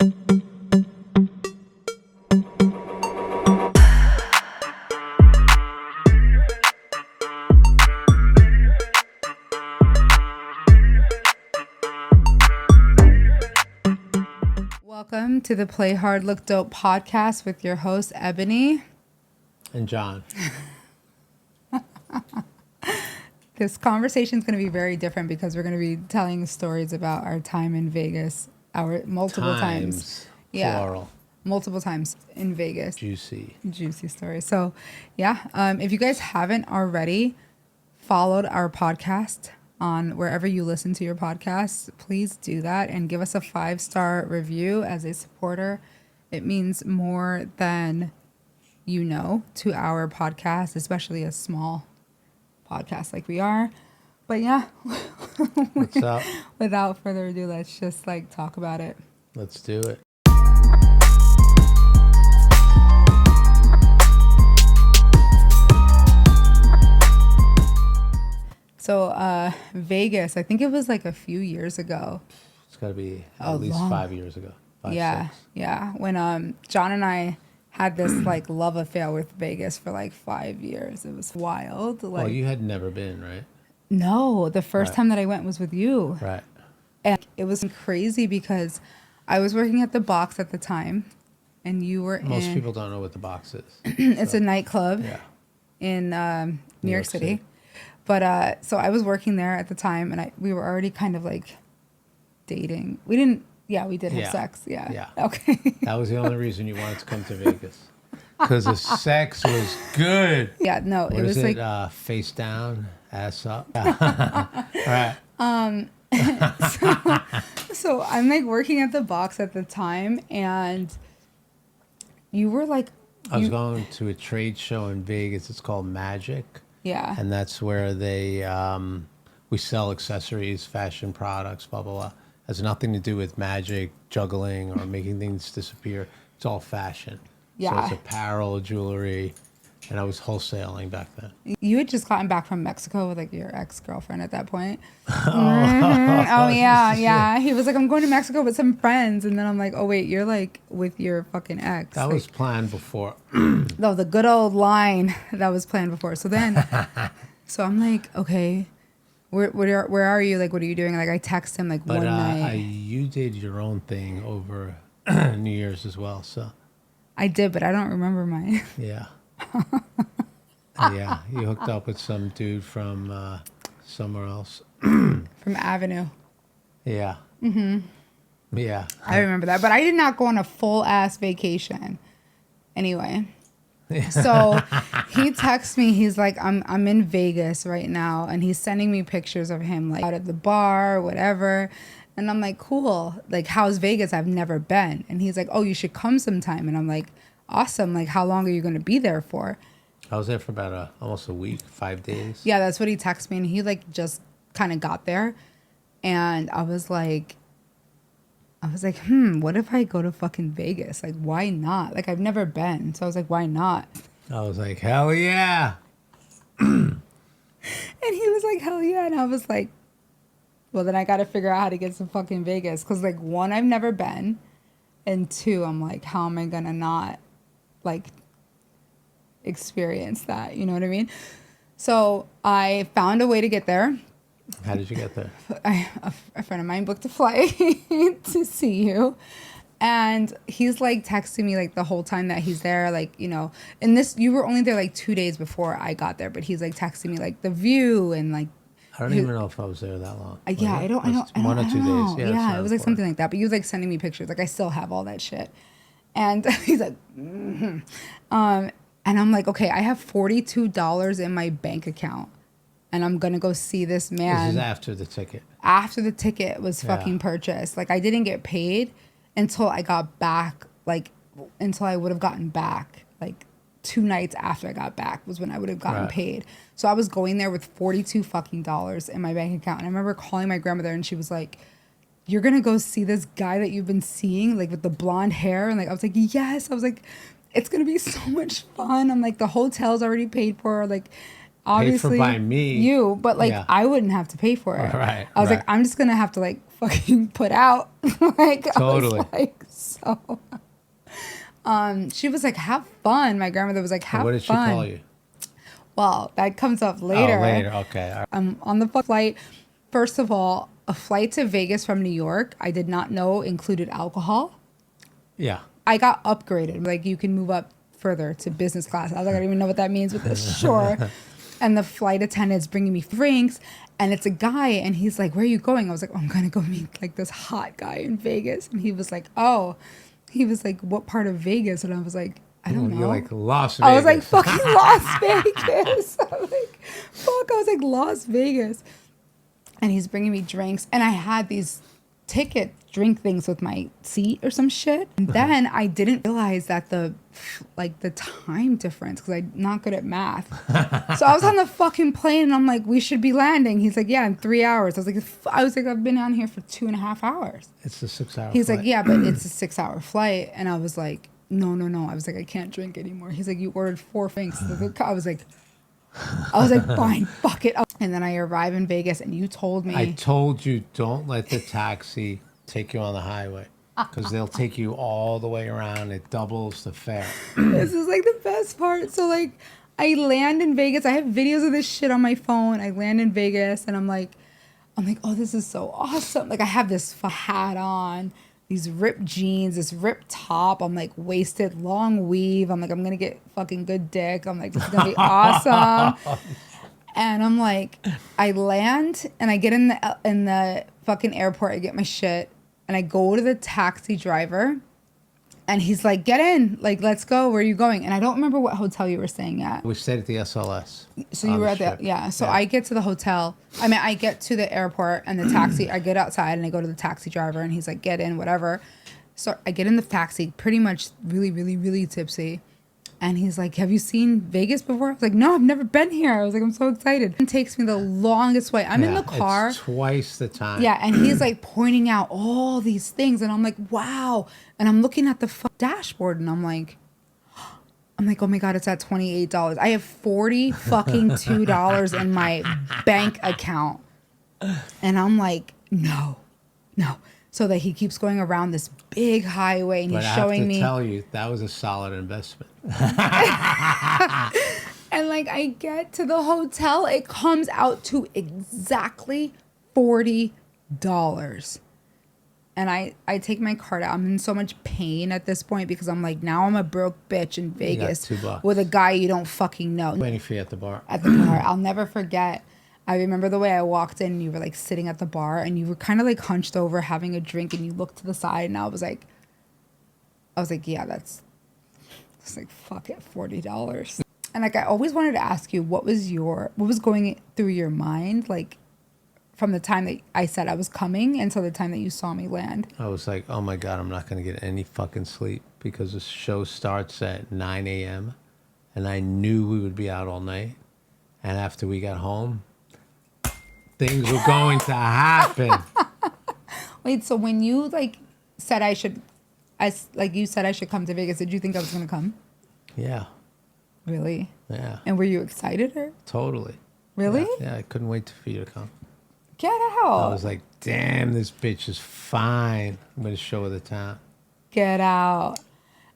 Welcome to the Play Hard Look Dope podcast with your hosts, Ebony and Jon. This conversation is going to be very different because we're going to be telling stories about our time in Vegas, our multiple times. Yeah, plural. Multiple times in Vegas. Juicy story. So, yeah, if you guys haven't already followed our podcast on wherever you listen to your podcasts, please do that and give us a 5-star review as a supporter. It means more than you know to our podcast, especially a small podcast like we are. But yeah, what's up? Without further ado, let's just talk about it. Let's do it. So Vegas, I think it was a few years ago. It's got to be at least 5 years ago. 5, 6. Yeah. When Jon and I had this love affair with Vegas for 5 years. It was wild. Well, you had never been, right? No, the first time that I went was with you. Right. And it was crazy because I was working at the Box at the time, and you were Most people don't know what the Box is. It's a nightclub in New York City. But so I was working there at the time, and we were already kind of dating. We didn't. Yeah, we did have sex. Yeah. Okay. That was the only reason you wanted to come to Vegas, because the sex was good. Yeah. No, what it was face down, ass up. All right. So I'm working at the Box at the time, and you were I was going to a trade show in Vegas. It's called Magic. Yeah. And that's where we sell accessories, fashion products, blah, blah, blah. Has nothing to do with magic, juggling, or making things disappear. It's all fashion. Yeah. So it's apparel, jewelry, and I was wholesaling back then. You had just gotten back from Mexico with your ex-girlfriend at that point. Oh, yeah. He was I'm going to Mexico with some friends. And then I'm oh, wait, you're with your fucking ex. That was planned before. No, the good old line that was planned before. So then, so I'm okay, where are you? What are you doing? I text him one night. You did your own thing over New Year's as well, so. I did, but I don't remember mine. Yeah. Yeah, you hooked up with some dude from somewhere else. From Avenue. Yeah. Mm-hmm. Yeah. I remember that, but I did not go on a full-ass vacation. Anyway. So he texts me, he's I'm in Vegas right now, and he's sending me pictures of him out at the bar, whatever. And I'm cool. How's Vegas? I've never been. And he's oh, you should come sometime. And I'm awesome. How long are you going to be there for? I was there for about almost a week, 5 days. Yeah, that's what he texted me. And he just kind of got there. And I was what if I go to fucking Vegas? Why not? I've never been. So I was why not? I was hell yeah. And he was hell yeah. And I was well, then I got to figure out how to get to fucking Vegas. Because, one, I've never been. And two, I'm how am I going to not, experience that? You know what I mean? So I found a way to get there. How did you get there? A friend of mine booked a flight to see you. And he's texting me the whole time that he's there, and you were only there 2 days before I got there, but he's texting me the view and I don't even know if I was there that long. Yeah, I don't 1 or 2 days. Yeah, it was something like that. But he was sending me pictures. I still have all that shit. And he's and I'm okay, I have $42 in my bank account. And I'm going to go see this man. This is after the ticket. After the ticket was fucking purchased. I didn't get paid until I got back, until I would have gotten back. 2 nights after I got back was when I would have gotten paid. So I was going there with $42 fucking in my bank account. And I remember calling my grandmother, and she was you're going to go see this guy that you've been seeing, with the blonde hair? And I was yes. I was it's going to be so much fun. I'm the hotel's already paid for. obviously by me. you, but like Yeah. I wouldn't have to pay for it. Right, I was right. like, I'm just gonna have to like fucking put out. Like Totally. I was like, so. She was like, have fun. My grandmother was like, have What did she fun. call you? Well, that comes up later. Oh, later. Okay. All right. I'm on the flight. First of all, a flight to Vegas from New York, I did not know included alcohol. Yeah. I got upgraded. Like, you can move up further to business class. I was like, I don't even know what that means, but sure. And the flight attendant's bringing me drinks, and it's a guy, and he's like, where are you going? I was like, oh, I'm going to go meet like this hot guy in Vegas. And he was like, oh. He was like, what part of Vegas? And I was like, I don't know. You're like Las Vegas. I was like, fucking Las Vegas. I was like, fuck. I was like, Las Vegas. And he's bringing me drinks. And I had these ticket drink things with my seat or some shit. And then I didn't realize that the time difference, because I'm not good at math. So I was on the fucking plane and I'm like, we should be landing. He's like, yeah, in 3 hours. I was like, I've been on here for 2.5 hours. It's a 6-hour He's flight. like, yeah, but it's a 6-hour flight. And I was like, no. I was like, I can't drink anymore. He's like, you ordered 4 drinks. I was like, fine, fuck it. And then I arrive in Vegas and you told me. I told you, don't let the taxi take you on the highway, because they'll take you all the way around. It doubles the fare. This is like the best part. So like, I land in Vegas. I have videos of this shit on my phone. I land in Vegas and I'm like, oh, this is so awesome. Like, I have this hat on, these ripped jeans, this ripped top. I'm like wasted, long weave. I'm like, I'm going to get fucking good dick. I'm like, this is going to be awesome. And I'm like, I land and I get in the fucking airport. I get my shit and I go to the taxi driver. And he's like, get in. Like, let's go. Where are you going? And I don't remember what hotel you were staying at. We stayed at the SLS. So you were at the, yeah. So Yeah. I get to the hotel. I mean, I get to the airport and the taxi, I get outside and I go to the taxi driver and he's like, get in, whatever. So I get in the taxi, pretty much really, really, really tipsy. And he's like, have you seen Vegas before? I was like, no, I've never been here. I was like, I'm so excited. It takes me the longest way. I'm in the car. It's twice the time. Yeah, and he's like pointing out all these things, and I'm like, wow. And I'm looking at the dashboard, and I'm like, oh my God, it's at $28. I have $42 in my bank account. And I'm like, no. So that he keeps going around this big highway and But he's I showing have to me. tell you, that was a solid investment. And like, I get to the hotel, it comes out to exactly $40. And I take my card out. I'm in so much pain at this point because I'm like, now I'm a broke bitch in Vegas $2. with a guy you don't fucking know. Waiting for you at the bar. At the bar. I'll never forget. I remember the way I walked in and you were like sitting at the bar and you were kind of like hunched over having a drink and you looked to the side and I was like, yeah, it's like, fuck it, $40. And like, I always wanted to ask you, what was going through your mind? Like, from the time that I said I was coming until the time that you saw me land. I was like, oh my God, I'm not going to get any fucking sleep because the show starts at 9 a.m. And I knew we would be out all night. And after we got home, things were going to happen. Wait, so when you like said you said I should come to Vegas, did you think I was going to come? Yeah. Really? Yeah. And were you excited or? Totally. Really? Yeah, I couldn't wait for you to come. Get out. I was like, damn, this bitch is fine. I'm going to show her the town. Get out.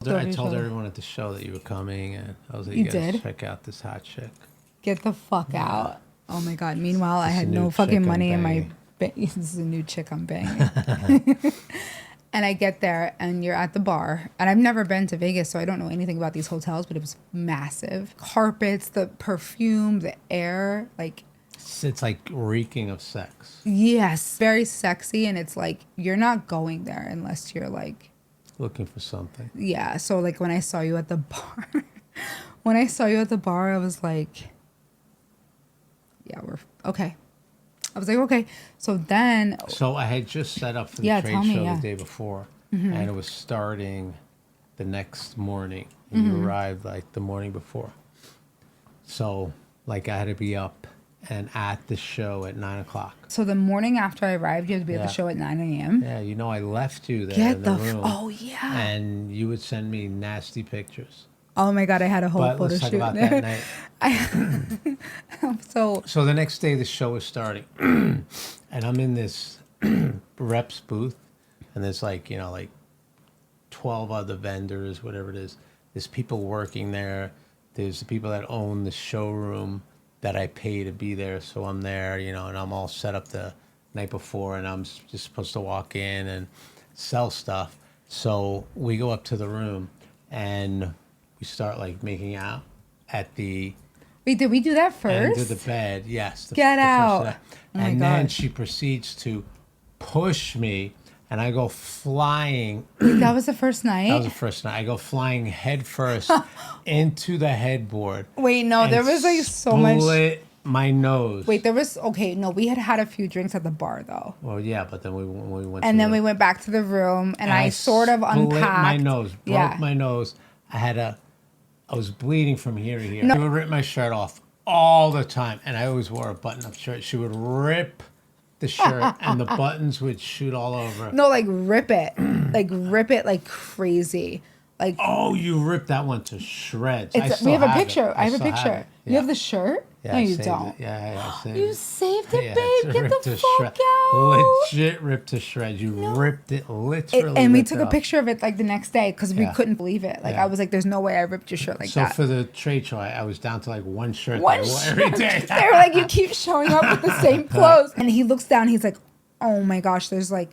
I told everyone at the show that you were coming, and I was like, you did? gotta check out this hot chick. Get the fuck out. Oh my God. Meanwhile, I had a no new fucking chick I'm money in my... banging. This is a new chick I'm banging. And I get there and you're at the bar. And I've never been to Vegas, so I don't know anything about these hotels, but it was massive. Carpets, the perfume, the air, like... It's like reeking of sex. Yes. Very sexy. And it's like, you're not going there unless you're like... Looking for something. Yeah. So like when I saw you at the bar, I was like, yeah, we're okay. I was like, okay. So then. So I had just set up for the trade show the day before, and it was starting the next morning. And you arrived like the morning before. So like I had to be up and at the show at 9 o'clock. So the morning after I arrived, you had to be at the show at 9 a.m.? Yeah, I left you there Get in the room. oh, yeah. And you would send me nasty pictures. Oh my God, I had a whole But photo let's talk shoot. about that night. So the next day the show is starting, and I'm in this reps booth, and there's like 12 other vendors, whatever it is. There's people working there. There's the people that own the showroom that I pay to be there, so I'm there, and I'm all set up the night before, and I'm just supposed to walk in and sell stuff. So we go up to the room, and we start like making out at the wait, did we do that end first? of the bed. Yes. Get out. First Oh my and then gosh. she proceeds to push me, and I go flying. Wait, that was the first night? That was the first night. I go flying head first into the headboard. Wait, no, there was like so much. Split my nose. Wait, there was, okay, no, we had a few drinks at the bar though. Well, yeah, but then we went. And then we went back to the room, and I sort of unpacked. My nose, broke my nose. I was bleeding from here to here. No. She would rip my shirt off all the time, and I always wore a button-up shirt. She would rip the shirt, and the buttons would shoot all over. No, like rip it, like crazy. Like, oh, you ripped that one to shreds. we have a picture. I have a picture. Yeah. You have the shirt? Yeah, no, I you saved don't. It. Yeah, I saved You it. saved it, Yeah, babe. it's Get ripped the to fuck shred- out. Legit ripped to shreds. You ripped it literally. And we ripped took it a off. picture of it like the next day because we Yeah. couldn't believe it. Like, Yeah. I was like, there's no way I ripped your shirt like So that. for the trade show, I was down to like one shirt. One that I wore shirt. every day. They were like, you keep showing up with the same clothes. And he looks down. He's like, oh my gosh, there's like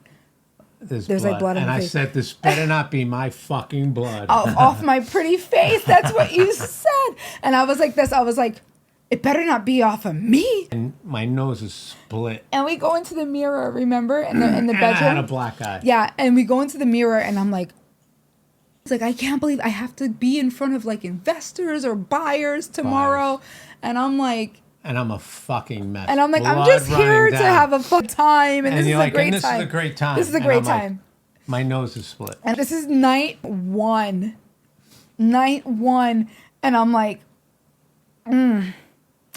like blood on and my I face. said, this better not be my fucking blood. off my pretty face. That's what you said. And I was like this. I was like, it better not be off of me. And my nose is split. And we go into the mirror, remember, in the And bedroom. I had a black eye. Yeah, and we go into the mirror, and I'm like, it's like, I can't believe I have to be in front of like investors or buyers tomorrow. And I'm like, And I'm a fucking mess. and I'm like, I'm Blood just here running to down. have a fun time, and this is you're a like, great and this time. is a great time. This is a And great I'm like, time. my nose is split. And this is night one, and I'm like,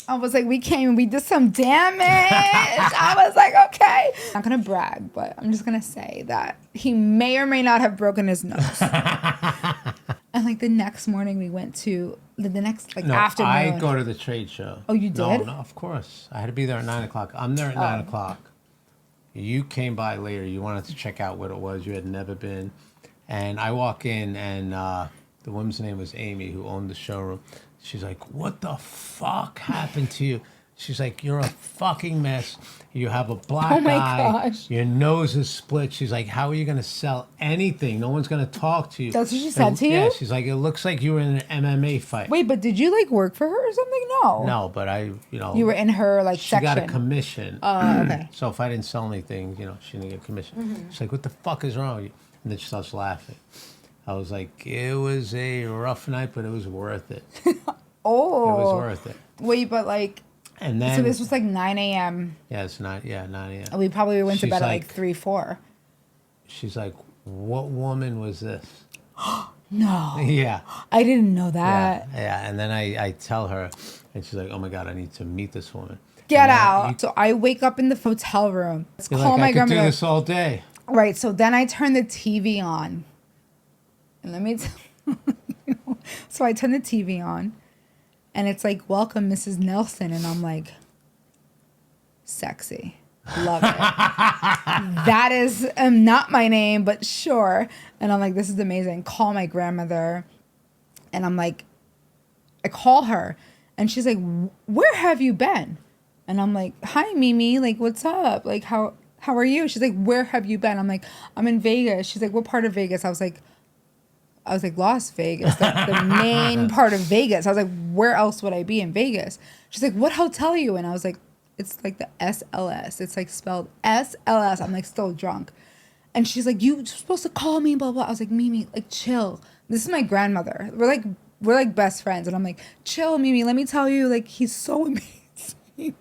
I was like, we came and we did some damage. I was like, okay. I'm not going to brag, but I'm just going to say that he may or may not have broken his nose. And like the next morning we went to the next like afternoon. I go to the trade show. Oh, you did? No, of course. I had to be there at 9 o'clock. I'm there at 9 o'clock. You came by later. You wanted to check out what it was. You had never been. And I walk in, and the woman's name was Amy, who owned the showroom. She's like, what the fuck happened to you? She's like, you're a fucking mess. You have a black Oh my eye. gosh. Your nose is split. She's like, how are you going to sell anything? No one's going to talk to you. That's what she said to you? Yeah, she's like, it looks like you were in an MMA fight. Wait, but did you like work for her or something? No. No, but You were in her like she section. got a commission. Oh, okay. So if I didn't sell anything, she didn't get a commission. She's like, what the fuck is wrong with you? And then she starts laughing. I was like, it was a rough night, but it was worth it. Oh. It was worth it. Wait, but like, And then, so this was like 9 a.m. yeah, it's 9 a.m. We probably went to She's bed at like- like 3, 4. She's like, what woman was this? No. Yeah. I didn't know that. Yeah. And then I tell her, and she's like, oh my God, I need to meet this woman. Get And then out. So I wake up in the hotel room. Let's You're call like, my I could do grandmother. this all day. Right. So then I turn the TV on. And let me tell you. So I turn the TV on. And it's like, welcome, Mrs. Nelson. And I'm like, sexy. Love it. That is not my name, but sure. And I'm like, this is amazing. Call my grandmother. And I'm like, I call her. And she's like, where have you been? And I'm like, hi, Mimi. Like, what's up? Like, how are you? She's like, where have you been? I'm like, I'm in Vegas. She's like, what part of Vegas? I was like, Las Vegas, the main part of Vegas. I was like, where else would I be in Vegas? She's like, what hotel are you in? I was like, it's like the SLS. It's like spelled SLS. I'm like still drunk. And she's like, you're supposed to call me, blah, blah. I was like, Mimi, like chill. This is my grandmother. We're like best friends. And I'm like, chill, Mimi. Let me tell you, like, he's so amazing.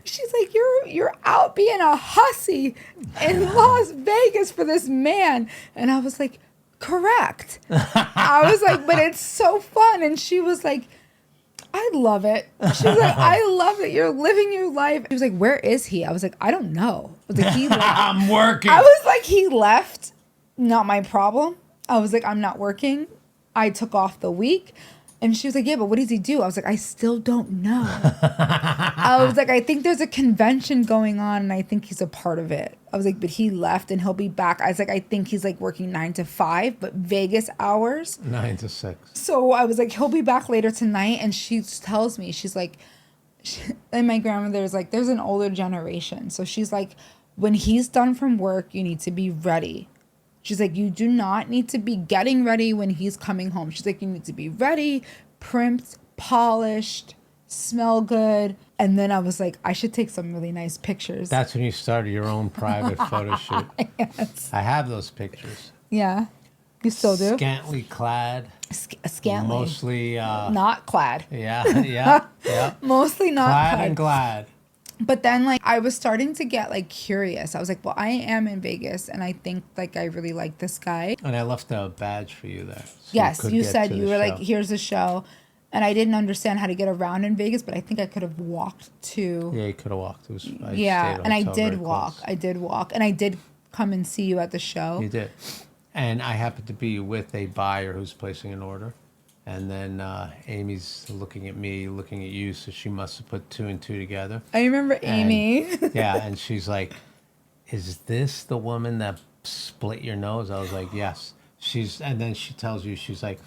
She's like, you're out being a hussy in Las Vegas for this man. And I was like, correct. I was like, but it's so fun. And she was like, I love it. She was like, I love it. You're living your life. She was like, where is he? I was like, I don't know. I was like, he left. I'm working. I was like, he left. Not my problem. I was like, I'm not working. I took off the week. And she was like, yeah, but what does he do? I was like, I still don't know. I was like, I think there's a convention going on and I think he's a part of it. I was like, but he left and he'll be back. I was like, I think he's like working 9 to 5, but Vegas hours. 9 to 6. So I was like, he'll be back later tonight. And she tells me, she's like, and my grandmother's like, there's an older generation. So she's like, when he's done from work, you need to be ready. She's like, you do not need to be getting ready when he's coming home. She's like, you need to be ready, primped, polished, smell good. And then I was like, I should take some really nice pictures. That's when you started your own private photo shoot. Yes. I have those pictures. Yeah. You still do? Scantily clad. Scantily. Mostly. Not clad. Yeah. Mostly not clad. And glad. But then, like, I was starting to get, like, curious. I was like, well, I am in Vegas, and I think, like, I really like this guy. And I left a badge for you there. So yes, you said you were like, here's the show. And I didn't understand how to get around in Vegas, but I think I could have walked to... Yeah, you could have walked. I did walk. I did walk. And I did come and see you at the show. You did. And I happened to be with a buyer who's placing an order. And then Amy's looking at me, looking at you, so she must have put 2 and 2 together. I remember Amy. Yeah, and she's like, is this the woman that split your nose? I was like, yes. And then she tells you, she's like,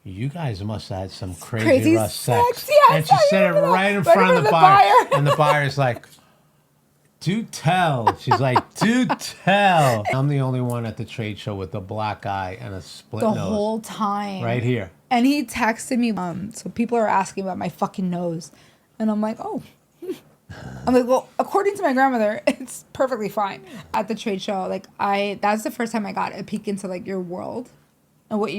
you guys must have had some crazy rough sex. Yes, and she said it right in front of the buyer. And the buyer's like, do tell. She's like, do tell. I'm the only one at the trade show with a black eye and a split nose. The whole time. Right here. And he texted me, so people are asking about my fucking nose. And I'm like, oh. I'm like, well, according to my grandmother, it's perfectly fine. At the trade show, like, that's the first time I got a peek into, like, your world and what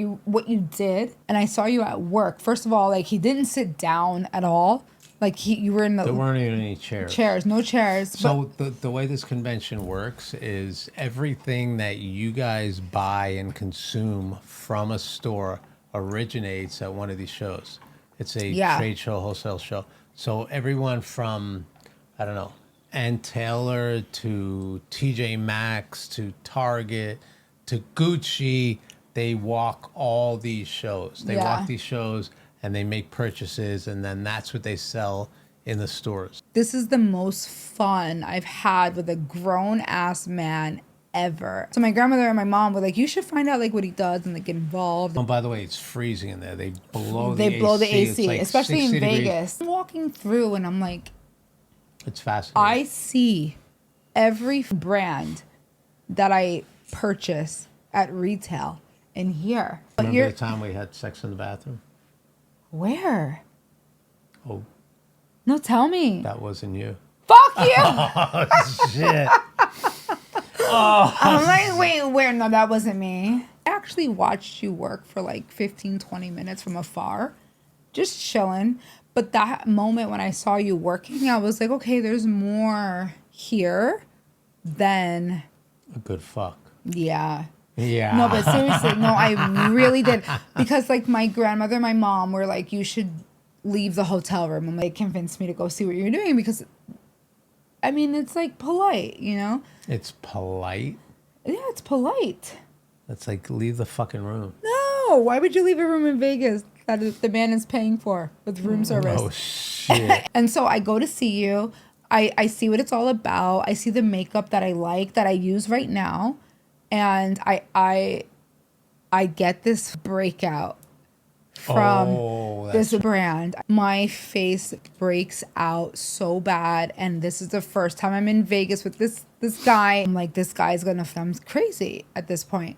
you did. And I saw you at work. First of all, like, he didn't sit down at all. Like, you were in the... There weren't even any chairs. No chairs. So the way this convention works is everything that you guys buy and consume from a store originates at one of these shows. It's a trade show, wholesale show. So everyone from, I don't know, Ann Taylor to TJ Maxx to Target to Gucci, they walk all these shows. They walk these shows and they make purchases, and then that's what they sell in the stores. This is the most fun I've had with a grown-ass man ever. So my grandmother and my mom were like, you should find out, like, what he does and, like, get involved. Oh, by the way, it's freezing in there. They blow the AC, like especially in degrees. Vegas. I'm walking through and I'm like... It's fascinating. I see every brand that I purchase at retail in here. Remember the time we had sex in the bathroom? Where? Oh. No, tell me. That wasn't you. Fuck you! Oh, shit. I'm like, wait, where? No, that wasn't me. I actually watched you work for like 15, 20 minutes from afar. Just chilling. But that moment when I saw you working, I was like, okay, there's more here than... A good fuck. Yeah. Yeah. No, but seriously, no, I really did. Because, like, my grandmother and my mom were like, you should leave the hotel room. And they convinced me to go see what you're doing because, I mean, it's, like, polite, you know? It's polite? Yeah, it's polite. It's like, leave the fucking room. No, why would you leave a room in Vegas that the man is paying for with room service? Oh, shit. And so I go to see you. I see what it's all about. I see the makeup that I like, that I use right now. And I get this breakout from this brand. My face breaks out so bad, and this is the first time I'm in Vegas with this guy. I'm like, this guy's I'm crazy at this point.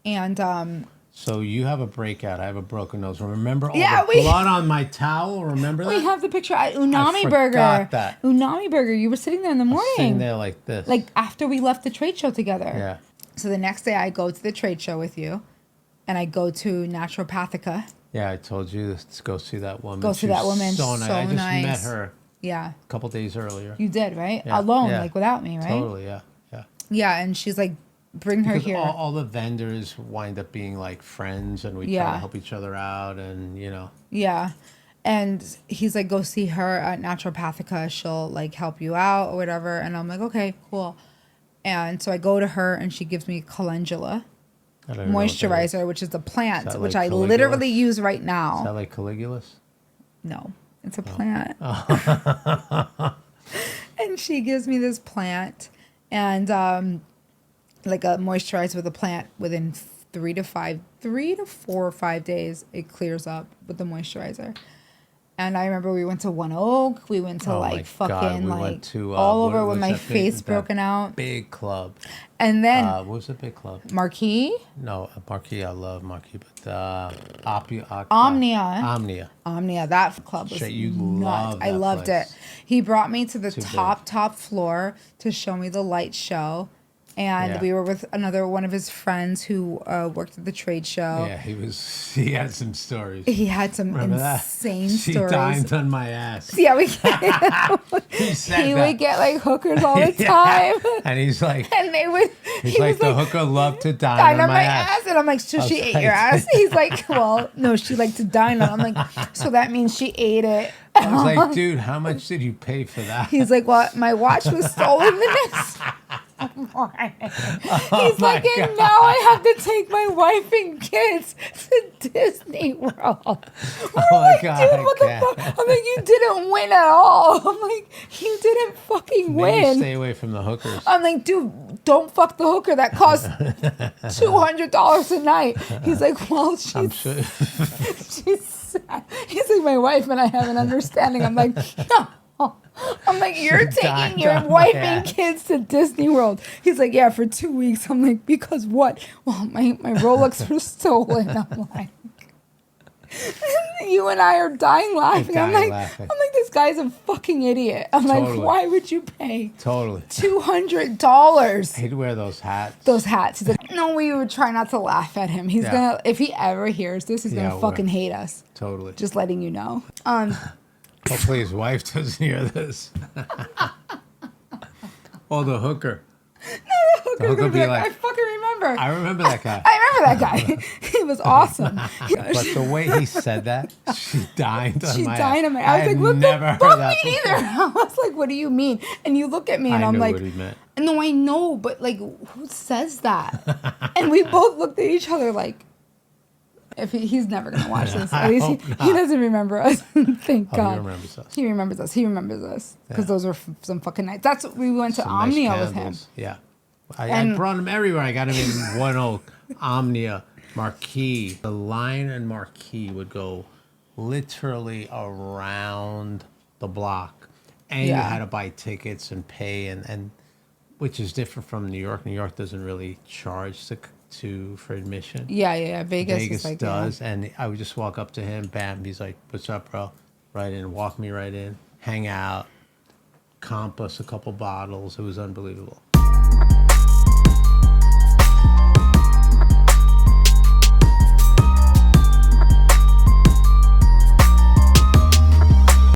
And so you have a breakout. I have a broken nose. Remember all the blood on my towel? Remember that? We have the picture at Unami I Burger. forgot that. Unami Burger. You were sitting there in the morning. Sitting there like this. Like after we left the trade show together. Yeah. So the next day I go to the trade show with you, and I go to Naturopathica. Yeah, I told you to go see that woman. Go see that woman. So nice. I just met her. Yeah. A couple days earlier. You did, right? Yeah. Alone, like without me, right? Totally, yeah. Yeah, and she's like, bring her here. All the vendors wind up being like friends, and we try to help each other out, and you know. Yeah. And he's like, go see her at Naturopathica. She'll like help you out or whatever. And I'm like, okay, cool. And so I go to her and she gives me calendula. moisturizer, which is the plant, like which I Caligula's? literally use right Is now. that like Caligula's? No, it's a plant. And she gives me this plant and like a moisturizer with a plant within 3 to 4 or 5 days, it clears up with the moisturizer. And I remember we went to One Oak. We went to like fucking like to, all over with my face broken out. Big club. And then what was the big club? Marquee? No, Marquee. I love Marquee, but Omnia. Omnia. That club was shit, you nuts. I loved it. He brought me to the top floor to show me the light show. And we were with another one of his friends who worked at the trade show. Yeah, he had some stories. He had some insane stories. She dined on my ass. Yeah, we he would get like hookers all the time. And he's like, and they would. He's like, the hooker loved to dine on my ass. And I'm like, so she ate your ass? He's like, well, no, she liked to dine on. I'm like, so that means she ate it. I was like, dude, how much did you pay for that? He's like, well, my watch was stolen the next morning. He's like, and now I have to take my wife and kids to Disney World. My God, dude, what the fuck? I'm like, you didn't win at all. I'm like, you didn't fucking win. Stay away from the hookers. I'm like, dude, don't fuck the hooker. That costs $200 a night. He's like, well, she's he's like, my wife and I have an understanding. I'm like, no. I'm like, you're taking your wife and kids to Disney World. He's like, yeah, for 2 weeks. I'm like, because what? Well, my Rolex was stolen. I'm like, you and I are dying laughing. I'm like, this guy's a fucking idiot. I'm like, why would you pay $200? He'd wear those hats. He's like, no, we would try not to laugh at him. He's gonna, if he ever hears this, he's gonna fucking hate us. Totally. Just letting you know. Hopefully his wife doesn't hear this. Oh, the hooker. No, the hooker be like, I fucking remember. I remember that guy. I remember that guy. He was awesome. But the way he said that, she dined on my ass. I was like, what the fuck me neither? I was like, what do you mean? And you look at me and I'm like, what he meant. No, I know, but like, who says that? And we both looked at each other like, if he's never gonna watch this. At least he doesn't remember us. Thank God. He remembers us. He remembers us because those were some fucking nights. That's what we went to Omnia with him. Yeah, I brought him everywhere. I got him in One Oak, Omnia, Marquee. The line in Marquee would go literally around the block, and you had to buy tickets and pay, and which is different from New York. New York doesn't really charge for admission. Yeah. Vegas like, does, and I would just walk up to him, bam. He's like, "What's up, bro?" Right in, walk me right in, hang out, comp us a couple bottles. It was unbelievable.